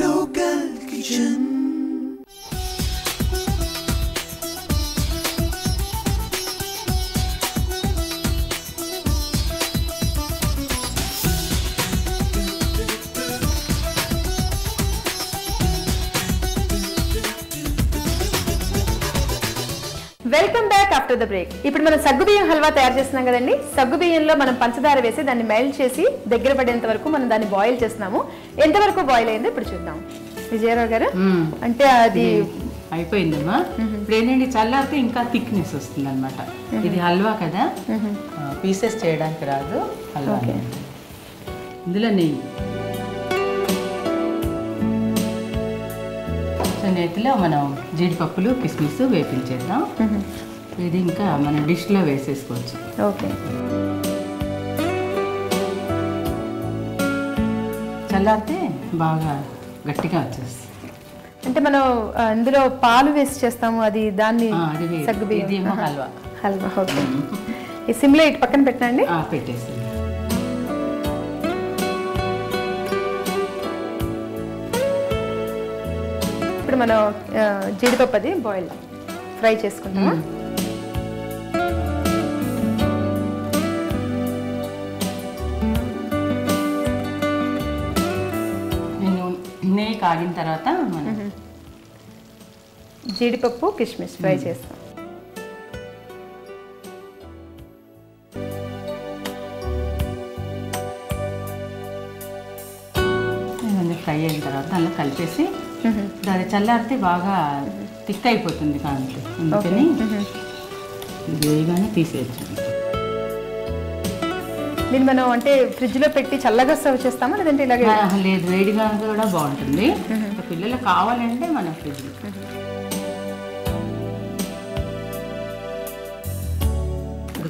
Local Kitchen. Welcome back after the break. ఇప్పుడు మనం సగ్గుబియ్యం హల్వా తయారు చేస్తున్నాం కదండి. సగ్గుబియ్యంలో మనం పంచదార వేసి దాన్ని మెల్ట్ చేసి దగ్గర పడేంత వరకు మనం దాన్ని బాయిల్ చేస్తున్నాము. ఎంతవరకు బాయిల్ అయిందో ఇప్పుడు చూద్దాం. విజయరావు గారు, అంటే అది అయిపోయిందమ్మా. ఇప్పుడు ఏంటంటే చల్లారితే ఇంకా థిక్నెస్ వస్తుంది అనమాట. ఇది హల్వా కదా, పీసెస్ చేయడానికి రాదు హల్వా. ఇందులో నెయ్యి, నేతిలో మనం జీడిపప్పులు కిస్మిస్ వేపించేద్దాం. ఇది ఇంకా మనం డిష్లో వేసేసుకోవచ్చు. ఓకే, చల్లారితే బాగా గట్టిగా వచ్చేస్తుంది. అంటే మనం ఇందులో పాలు వేసి చేస్తాము, అది దాన్ని సగ్గుబియ్యం హల్వా. హల్వా ఓకే. ఈ సిమ్లో ఇటు పక్కన పెట్టండి, పెట్టేసి ఇప్పుడు మనం జీడిపప్పు అది బాయిల్ ఫ్రై చేసుకుంటాము. నేను నెయ్యి కాగిన తర్వాత మనం జీడిపప్పు కిస్మిస్ ఫ్రై చేస్తాం. ఫ్రై అయిన తర్వాత అలా కలిపేసి దాని చల్లారితే బాగా థిక్ అయిపోతుంది కాబట్టి అందుకని వేయగానే తీసేయచ్చు. దీన్ని మనం అంటే ఫ్రిడ్జ్ లో పెట్టి చల్లగా సర్వ్ చేస్తామా లేదంటే ఇలాగే? లేదు, వేడిగా కూడా బాగుంటుంది. పిల్లలకు కావాలంటే మన ఫ్రిడ్జ్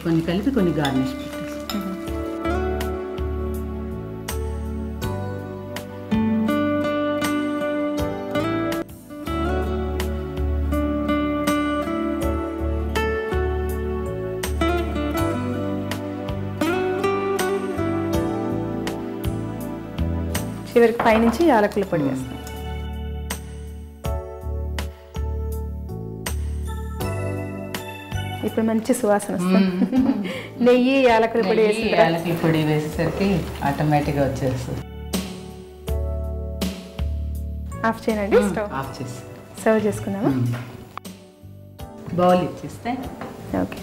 కొన్ని కలిపి కొన్ని గార్నిష్ చివరికి పైనుంచి యాలకుల పొడి వేస్తాం. ఇప్పుడు మంచి సువాసన వస్తుంది. నెయ్యి యాలకుల పొడి వేసేసరికి ఆటోమేటిక్గా వచ్చేస్తుంది. ఆఫ్ చేయండి, స్టవ్ ఆఫ్ చేసి సర్వ్ చేసుకుందామా? బౌల్ ఇచ్చేస్తే ఓకే.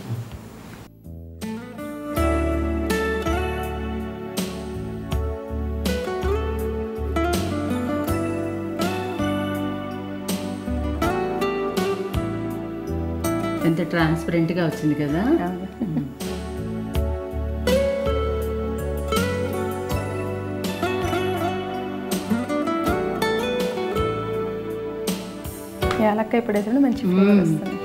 ఎంత ట్రాన్స్పరెంట్గా వచ్చింది కదా. యాలక్కాయ పొడి మంచి ఫ్లేవర్ వస్తుంది.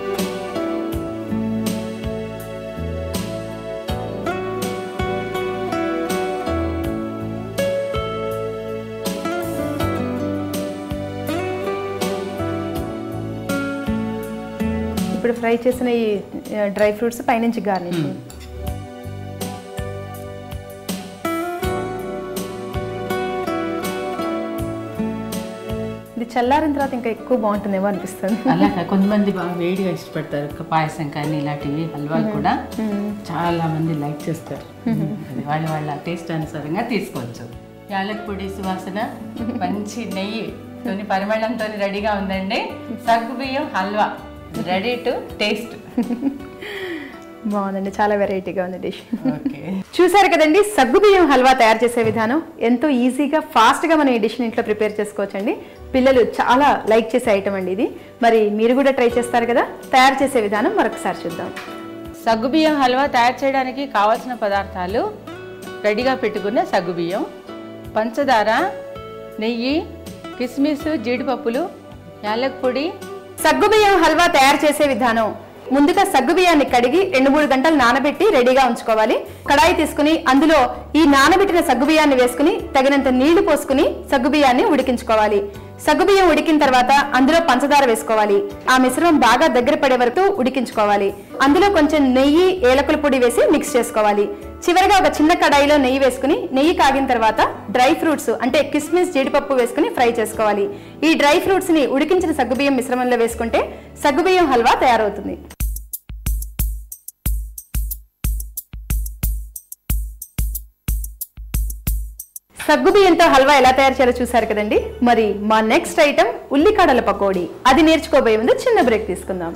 ఇప్పుడు ఫ్రై చేసిన ఈ డ్రై ఫ్రూట్స్ పైనుంచి గార్నిష్. ఇది చల్లారిన తర్వాత ఇంకా ఎక్కువ బాగుంటుందేమో అనిపిస్తుంది. అలా కొంతమంది బాగా వేడిగా ఇష్టపడతారు. పాయసం కానీ ఇలాంటివి హల్వాలు కూడా చాలా మంది లైక్ చేస్తారు. వాళ్ళ టేస్ట్ అనుసారంగా తీసుకోవచ్చు. యాలక్ పొడి సువాసన, మంచి నెయ్యి పరిమళంతో రెడీగా ఉందండి. సగ్గుబియ్యం హల్వా రెడీ టు టేస్ట్. బాగుందండి, చాలా వెరైటీగా ఉంది డిష్. చూసారు కదండి, సగ్గుబియ్యం హల్వా తయారు చేసే విధానం. ఎంతో ఈజీగా ఫాస్ట్గా మనం ఈ డిష్ని ఇంట్లో ప్రిపేర్ చేసుకోవచ్చండి. పిల్లలు చాలా లైక్ చేసే ఐటమ్ అండి ఇది. మరి మీరు కూడా ట్రై చేస్తారు కదా. తయారు చేసే విధానం మరొకసారి చూద్దాం. సగ్గుబియ్యం హల్వా తయారు చేయడానికి కావాల్సిన పదార్థాలు: రెడీగా పెట్టుకున్న సగ్గుబియ్యం, పంచదార, నెయ్యి, కిస్మిస్, జీడిపప్పులు, యాలక్ పొడి. సగ్గుబియ్యం హల్వా తయారు చేసే విధానం: ముందుగా సగ్గుబియ్యాన్ని కడిగి 2-3 గంటలు నానబెట్టి రెడీగా ఉంచుకోవాలి. కడాయి తీసుకుని అందులో ఈ నానబెట్టిన సగ్గుబియ్యాన్ని వేసుకుని తగినంత నీళ్లు పోసుకుని సగ్గుబియ్యాన్ని ఉడికించుకోవాలి. సగ్గుబియ్యం ఉడికిన తర్వాత అందులో పంచదార వేసుకోవాలి. ఆ మిశ్రమం బాగా దగ్గర పడే వరకు ఉడికించుకోవాలి. అందులో కొంచెం నెయ్యి, ఏలకుల పొడి వేసి మిక్స్ చేసుకోవాలి. చివరిగా ఒక చిన్న కడాయిలో నెయ్యి వేసుకుని, నెయ్యి కాగిన తర్వాత డ్రై ఫ్రూట్స్ అంటే కిస్మిస్, జీడిపప్పు వేసుకుని ఫ్రై చేసుకోవాలి. ఈ డ్రై ఫ్రూట్స్ ని ఉడికించిన సగ్గుబియ్యం మిశ్రమంలో వేసుకుంటే సగ్గుబియ్యం హల్వా తయారవుతుంది. సగ్గుబియ్యంతో హల్వా ఎలా తయారు చేయాలో చూసారు కదండి. మరి మా నెక్స్ట్ ఐటమ్ ఉల్లికాడల పకోడీ. అది నేర్చుకోబోయే ముందు చిన్న బ్రేక్ తీసుకుందాం.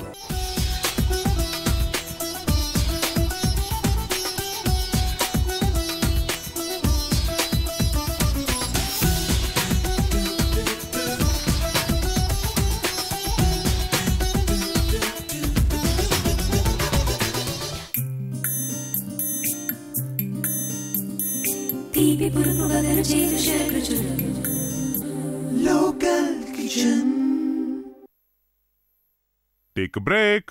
Local Kitchen. Take a break.